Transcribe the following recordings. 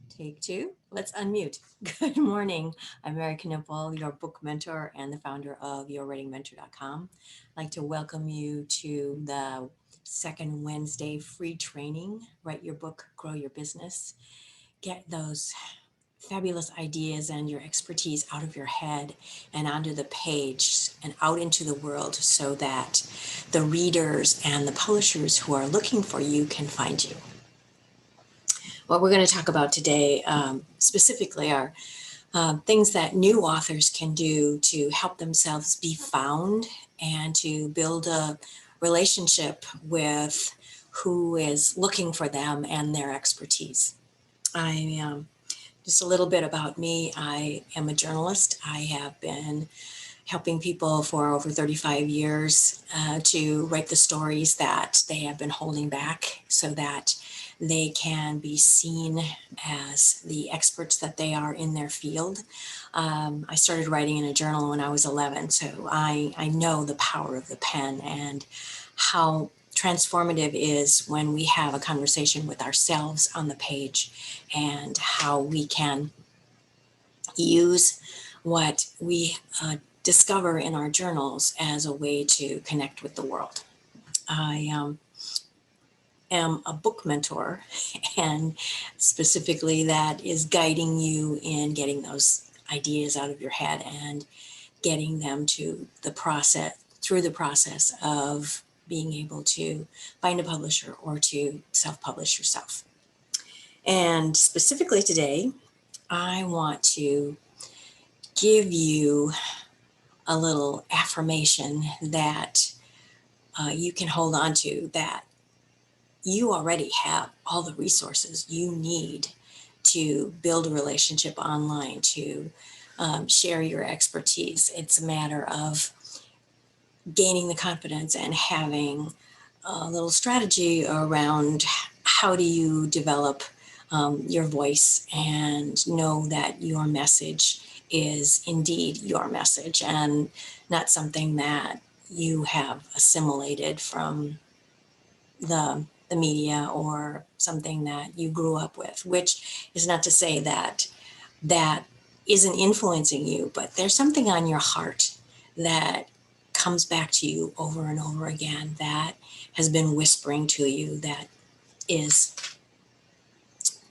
Take two. Let's unmute. Good morning. I'm Mary Knippel, your book mentor and the founder of yourwritingmentor.com. I'd like to welcome you to the second Wednesday free training. Write your book, grow your business. Get those fabulous ideas and your expertise out of your head and onto the page and out into the world so that the readers and the publishers who are looking for you can find you. What we're going to talk about today specifically are things that new authors can do to help themselves be found and to build a relationship with who is looking for them and their expertise. Just a little bit about me. I am a journalist. I have been helping people for over 35 years to write the stories that they have been holding back so that they can be seen as the experts that they are in their field. I started writing in a journal when I was 11, so I know the power of the pen and how transformative is when we have a conversation with ourselves on the page and how we can use what we discover in our journals as a way to connect with the world. I am a book mentor, and specifically that is guiding you in getting those ideas out of your head and getting them to the process, through the process of being able to find a publisher or to self-publish yourself. And specifically today, I want to give you a little affirmation that you can hold on to, that you already have all the resources you need to build a relationship online, to share your expertise. It's a matter of gaining the confidence and having a little strategy around how do you develop your voice and know that your message is indeed your message and not something that you have assimilated from the media or something that you grew up with, which is not to say that that isn't influencing you, but there's something on your heart that comes back to you over and over again that has been whispering to you, that is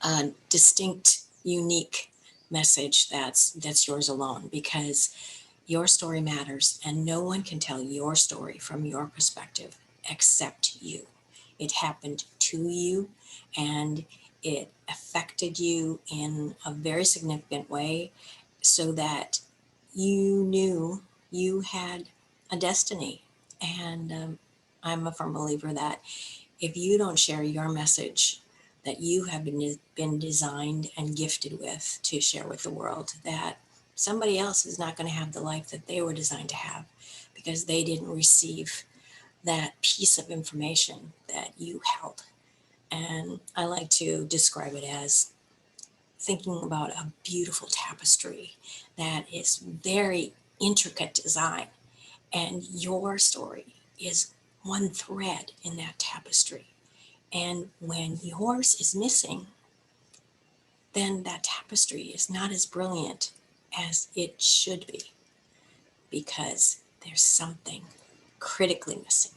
a distinct, unique message that's yours alone, because your story matters and no one can tell your story from your perspective except you. It happened to you and it affected you in a very significant way so that you knew you had a destiny. And I'm a firm believer that if you don't share your message that you have been designed and gifted with to share with the world, that somebody else is not going to have the life that they were designed to have because they didn't receive that piece of information that you held. And I like to describe it as thinking about a beautiful tapestry that is very intricate design, and your story is one thread in that tapestry. And when yours is missing, then that tapestry is not as brilliant as it should be because there's something critically missing.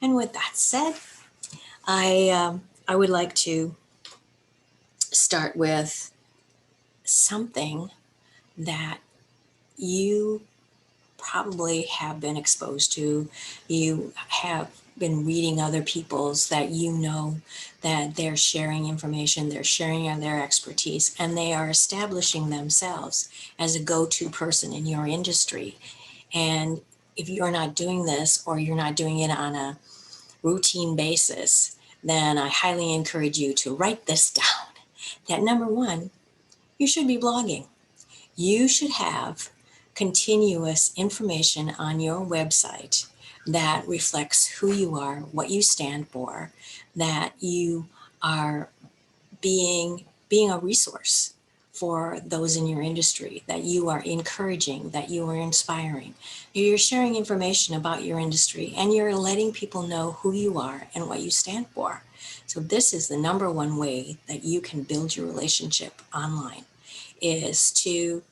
And with that said, I would like to start with something that you probably have been exposed to. You have been reading other people's that you know that they're sharing information, they're sharing their expertise, and they are establishing themselves as a go-to person in your industry. And if you're not doing this or you're not doing it on a routine basis, then I highly encourage you to write this down. That number one, you should be blogging. You should have continuous information on your website that reflects who you are, what you stand for, that you are being a resource for those in your industry, that you are encouraging, that you are inspiring. You're sharing information about your industry and you're letting people know who you are and what you stand for. So this is the number one way that you can build your relationship online, is to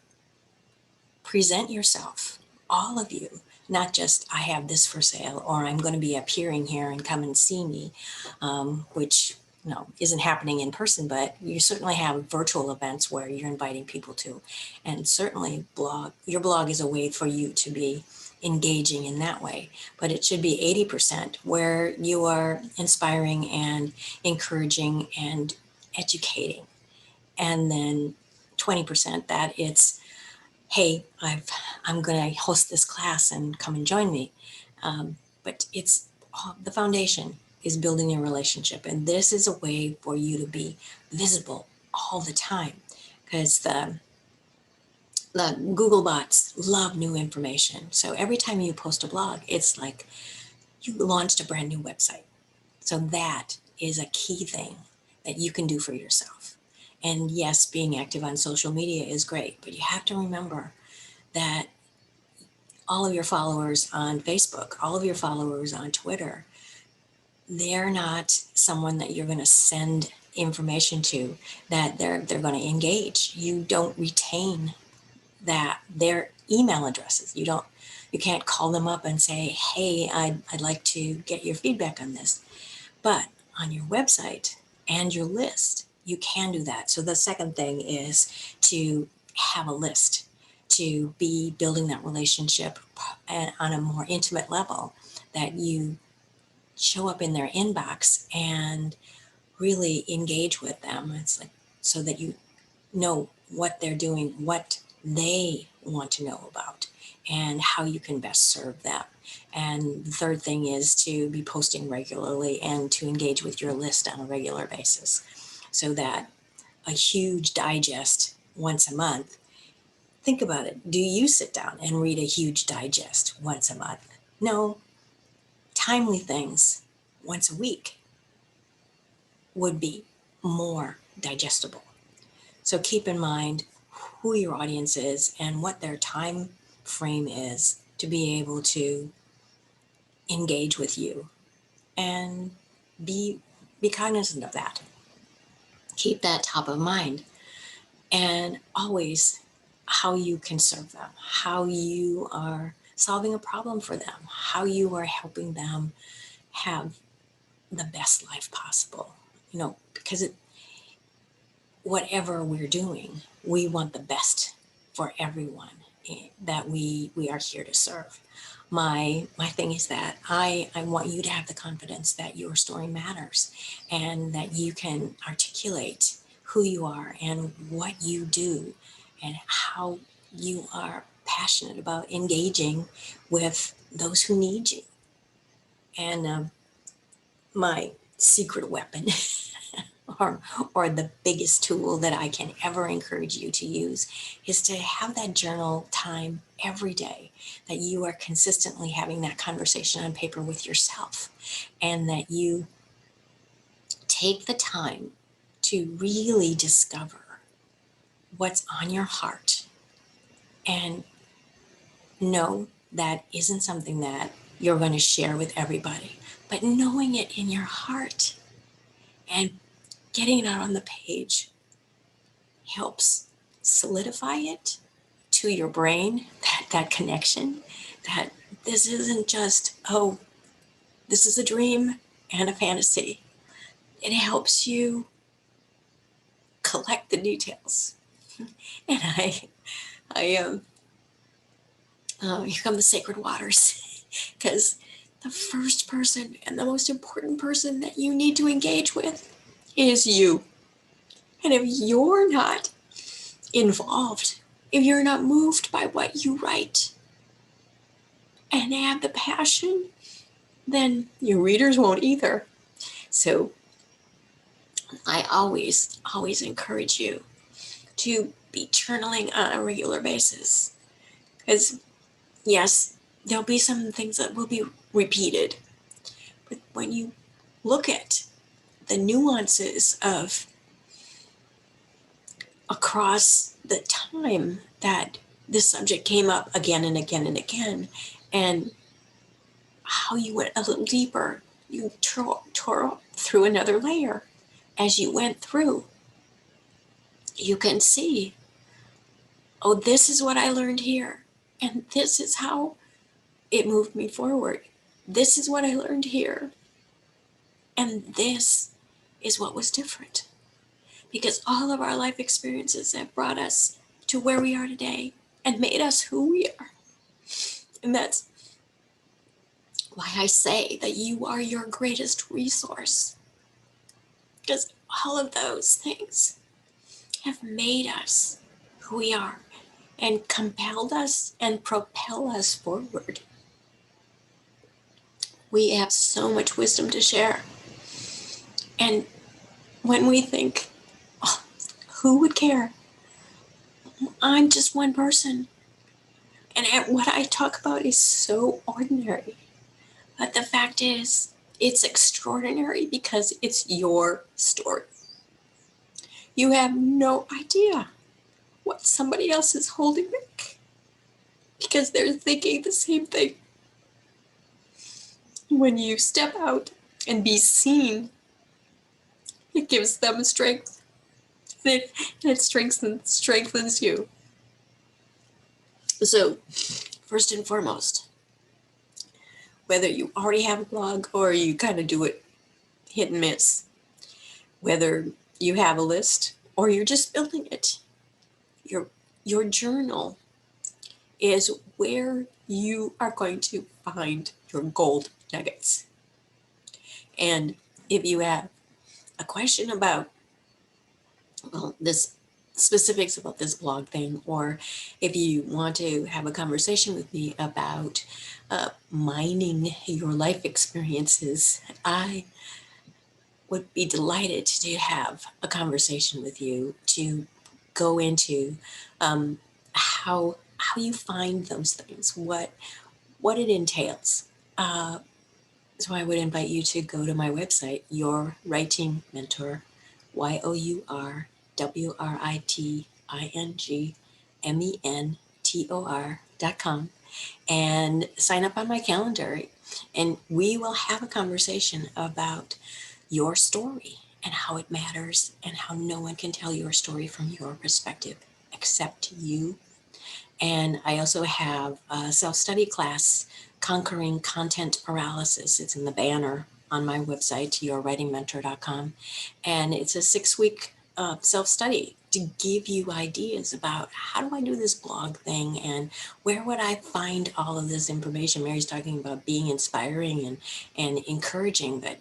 present yourself, all of you, not just I have this for sale or I'm going to be appearing here and come and see me, which isn't happening in person, but you certainly have virtual events where you're inviting people to, and certainly your blog is a way for you to be engaging in that way, but it should be 80% where you are inspiring and encouraging and educating, and then 20% that it's, hey, I'm going to host this class and come and join me. But it's the foundation is building your relationship. And this is a way for you to be visible all the time, because the Google bots love new information. So every time you post a blog, it's like you launched a brand new website. So that is a key thing that you can do for yourself. And yes, being active on social media is great, but you have to remember that all of your followers on Facebook, all of your followers on Twitter, they're not someone that you're going to send information to, that they're going to engage. You don't retain that their email addresses. You can't call them up and say, hey, I'd like to get your feedback on this. But on your website and your list, you can do that. So the second thing is to have a list, to be building that relationship on a more intimate level, that you show up in their inbox and really engage with them. It's like, so that you know what they're doing, what they want to know about, and how you can best serve them. And the third thing is to be posting regularly and to engage with your list on a regular basis, so that a huge digest once a month, think about it. Do you sit down and read a huge digest once a month? No. Timely things once a week would be more digestible. So keep in mind who your audience is and what their time frame is to be able to engage with you, and be cognizant of that. Keep that top of mind, and always how you can serve them, how you are solving a problem for them, how you are helping them have the best life possible. Because whatever we're doing, we want the best for everyone that we are here to serve. My thing is that I want you to have the confidence that your story matters, and that you can articulate who you are and what you do, and how you are passionate about engaging with those who need you. And my secret weapon or the biggest tool that I can ever encourage you to use is to have that journal time every day, that you are consistently having that conversation on paper with yourself, and that you take the time to really discover what's on your heart, and know that isn't something that you're going to share with everybody, but knowing it in your heart and getting it out on the page helps solidify it to your brain, that connection, that this isn't just, oh, this is a dream and a fantasy. It helps you collect the details. And here come the sacred waters, because the first person and the most important person that you need to engage with is you. And if you're not involved, if you're not moved by what you write and have the passion, then your readers won't either. So I always encourage you to be journaling on a regular basis, because yes, there'll be some things that will be repeated, but when you look at the nuances of across the time that this subject came up again and again and again, and how you went a little deeper. You tore through another layer. As you went through, you can see, oh, this is what I learned here. And this is how it moved me forward. This is what I learned here. And this is what was different. Because all of our life experiences have brought us to where we are today and made us who we are. And that's why I say that you are your greatest resource. Because all of those things have made us who we are and compelled us and propel us forward. We have so much wisdom to share. And when we think, oh, who would care? I'm just one person. And what I talk about is so ordinary. But the fact is, it's extraordinary because it's your story. You have no idea what somebody else is holding back because they're thinking the same thing. When you step out and be seen, it gives them strength. And it strengthens you. So, first and foremost, whether you already have a blog or you kind of do it hit and miss, whether you have a list or you're just building it, your journal is where you are going to find your gold nuggets. And if you have a question about, well, this specifics about this blog thing, or if you want to have a conversation with me about mining your life experiences, I would be delighted to have a conversation with you to go into how you find those things, what it entails. So I would invite you to go to my website, Your Writing Mentor, YOURWRITINGMENTOR.com, and sign up on my calendar, and we will have a conversation about your story and how it matters and how no one can tell your story from your perspective except you. And I also have a self-study class, Conquering Content Paralysis. It's in the banner on my website, yourwritingmentor.com. And it's a 6-week self-study to give you ideas about how do I do this blog thing and where would I find all of this information. Mary's talking about being inspiring and encouraging, but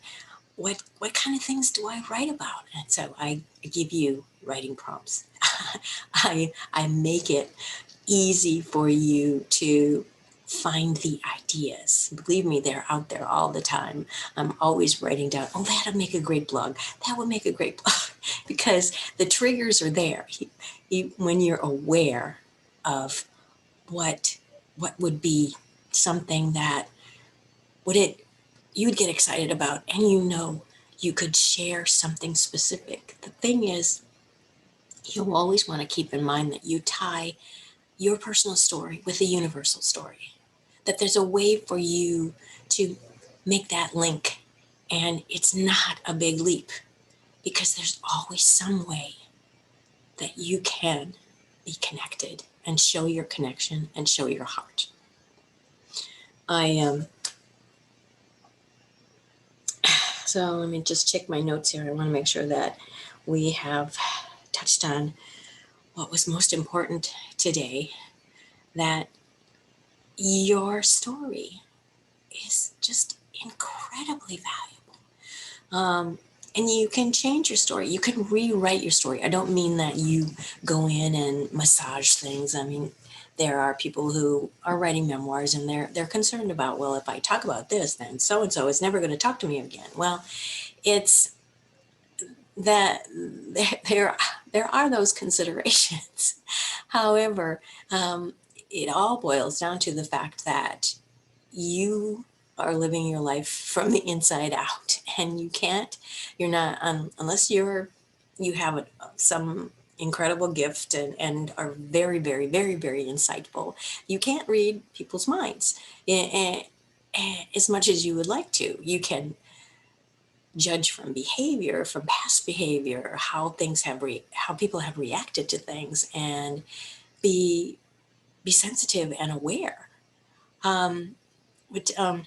what kind of things do I write about? And so I give you writing prompts. I make it easy for you to find the ideas. Believe me, they're out there all the time. I'm always writing down, oh, that'll make a great blog. That would make a great blog. Because the triggers are there. When you're aware of what would be something that you'd get excited about, and you could share something specific. The thing is, you'll always want to keep in mind that you tie your personal story with the universal story, that there's a way for you to make that link, and it's not a big leap because there's always some way that you can be connected and show your connection and show your heart. So let me just check my notes here. I want to make sure that we have touched on what was most important today, that your story is just incredibly valuable. And you can change your story. You can rewrite your story. I don't mean that you go in and massage things. I mean, there are people who are writing memoirs and they're concerned about, well, if I talk about this, then so-and-so is never going to talk to me again. Well, it's that there are those considerations. However, it all boils down to the fact that you are living your life from the inside out, and you're not unless you have some incredible gift and are very, very, very, very insightful. You can't read people's minds as much as you would like to. You can judge from behavior, from past behavior, how things have how people have reacted to things, and be sensitive and aware. But I'll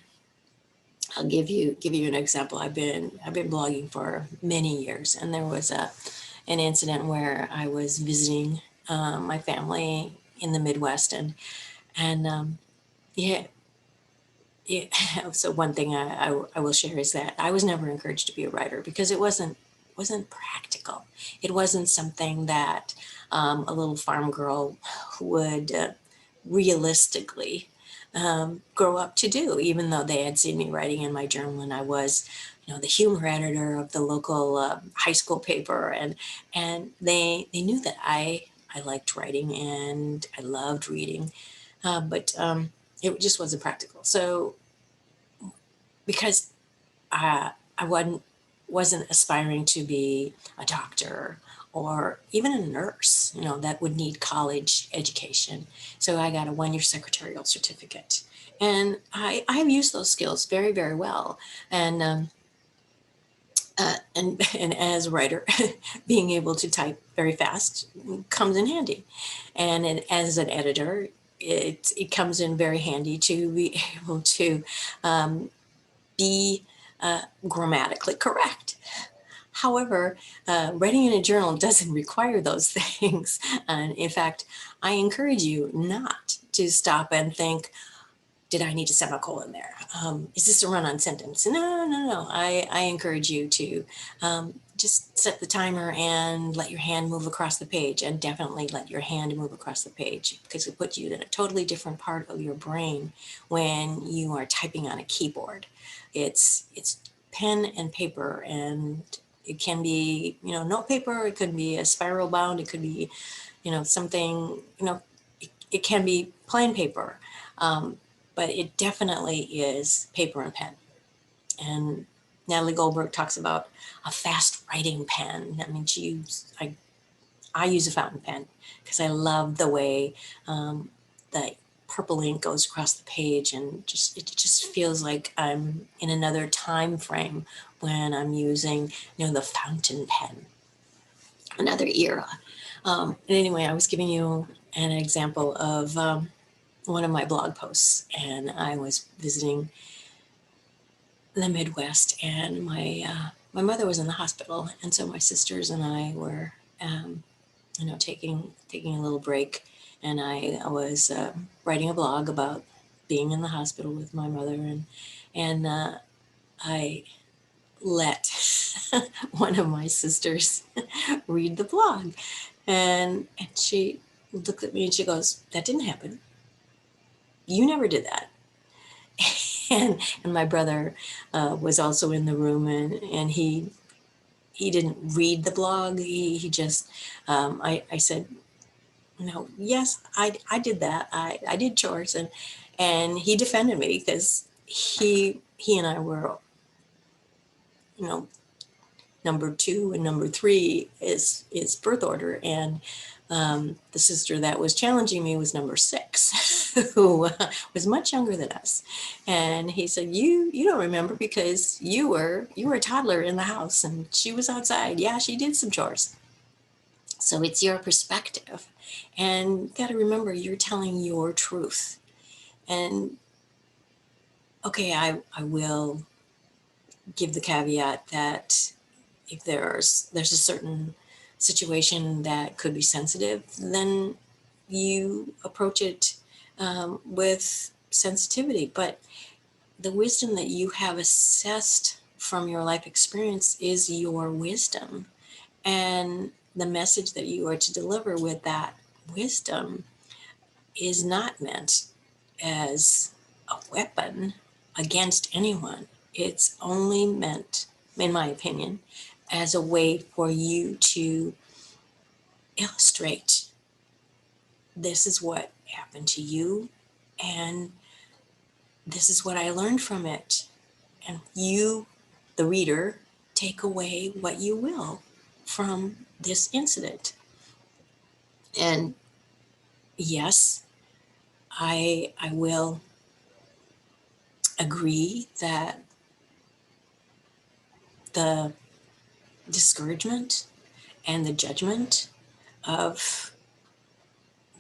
give you an example. I've been blogging for many years, and there was an incident where I was visiting my family in the Midwest, and yeah, yeah. So one thing I will share is that I was never encouraged to be a writer because it wasn't practical. It wasn't something that a little farm girl would realistically grow up to do, even though they had seen me writing in my journal and I was, the humor editor of the local high school paper, and they knew that I liked writing and I loved reading, but it just wasn't practical. So because I wasn't aspiring to be a doctor or even a nurse, that would need college education. So I got a 1-year secretarial certificate. And I've used those skills very, very well. And as a writer, being able to type very fast comes in handy. And as an editor, it comes in very handy to be able to be grammatically correct. However, writing in a journal doesn't require those things. And in fact, I encourage you not to stop and think, did I need a semicolon there? Is this a run-on sentence? No, no, no. I encourage you to just set the timer and let your hand move across the page, and definitely let your hand move across the page, because it puts you in a totally different part of your brain when you are typing on a keyboard. It's pen and paper, and it can be, note paper, it could be a spiral bound, it could be, something, it can be plain paper. But it definitely is paper and pen. And Natalie Goldberg talks about a fast writing pen. I mean, I use a fountain pen because I love the way the purple ink goes across the page, and it just feels like I'm in another time frame when I'm using, the fountain pen, another era. And anyway, I was giving you an example of one of my blog posts, and I was visiting the Midwest, and my mother was in the hospital, and so my sisters and I were, taking a little break, and I was writing a blog about being in the hospital with my mother, and I let one of my sisters read the blog, and she looked at me and she goes, "That didn't happen. You never did that." And my brother was also in the room, and he didn't read the blog. He just, I said, "No, yes, I did that. I did chores," and he defended me because he and I were, you know, number 2 and number 3 is birth order, and the sister that was challenging me was number 6, who was much younger than us. And he said, "You don't remember because you were a toddler in the house, and she was outside. Yeah, she did some chores." So it's your perspective, and you got to remember you're telling your truth. And okay, I will give the caveat that if there's a certain situation that could be sensitive, then you approach it with sensitivity. But the wisdom that you have assessed from your life experience is your wisdom, and the message that you are to deliver with that wisdom is not meant as a weapon against anyone. It's only meant, in my opinion, as a way for you to illustrate, this is what happened to you, and this is what I learned from it. And you, the reader, take away what you will from this incident. And yes, I will agree that the discouragement and the judgment of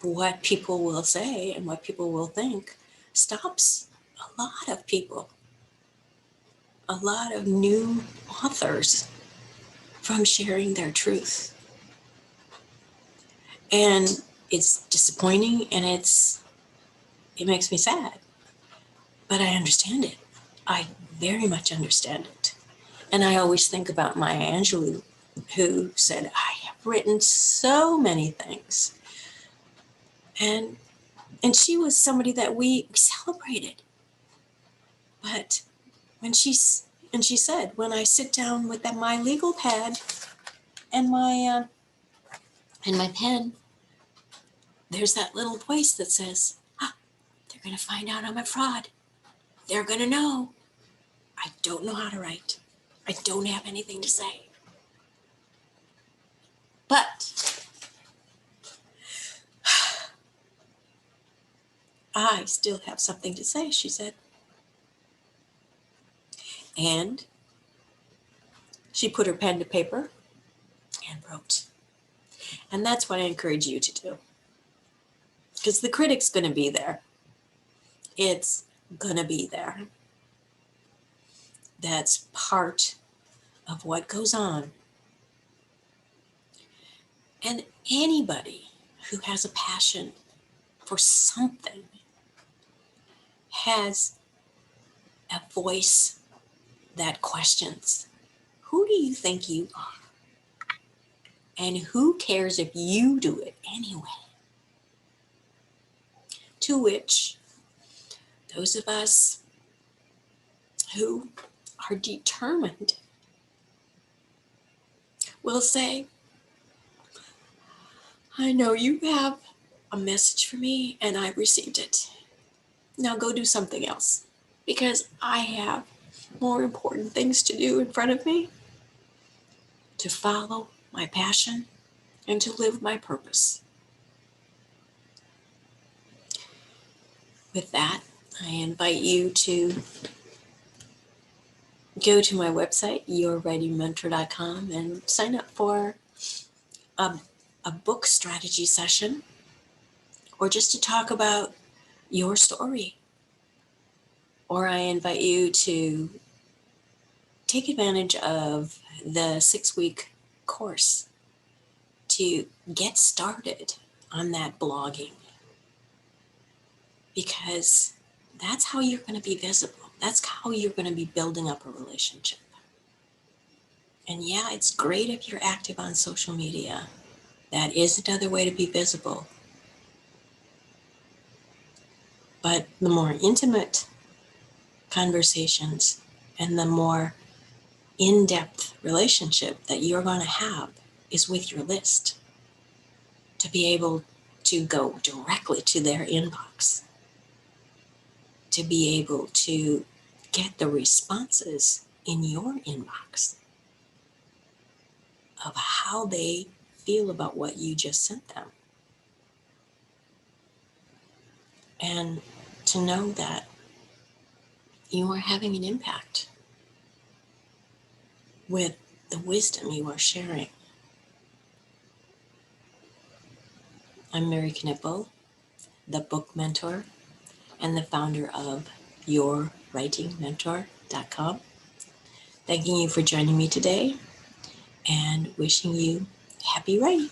what people will say and what people will think stops a lot of people, a lot of new authors from sharing their truth. And it's disappointing and it makes me sad, but I understand it. I very much understand it. And I always think about Maya Angelou, who said, I have written so many things. And she was somebody that we celebrated. But when she said, when I sit down with my legal pad and my pen, there's that little voice that says, they're going to find out I'm a fraud. They're going to know. I don't know how to write. I don't have anything to say. But I still have something to say, she said. And she put her pen to paper and wrote. And that's what I encourage you to do. Because the critic's going to be there. It's going to be there. That's part of what goes on. And anybody who has a passion for something has a voice that questions, who do you think you are? And who cares if you do it anyway? To which those of us who are determined will say, I know you have a message for me and I received it. Now go do something else, because I have more important things to do in front of me, to follow my passion and to live my purpose. With that, I invite you to go to my website, yourwritingmentor.com, and sign up for a book strategy session, or just to talk about your story. Or I invite you to take advantage of the 6-week course to get started on that blogging, because that's how you're going to be visible. That's how you're going to be building up a relationship. And yeah, it's great if you're active on social media. That is another way to be visible. But the more intimate conversations and the more in-depth relationship that you're going to have is with your list, to be able to go directly to their inbox, to be able to get the responses in your inbox of how they feel about what you just sent them. And to know that you are having an impact with the wisdom you are sharing. I'm Mary Knipple, the book mentor and the founder of yourwritingmentor.com. Thanking you for joining me today and wishing you happy writing.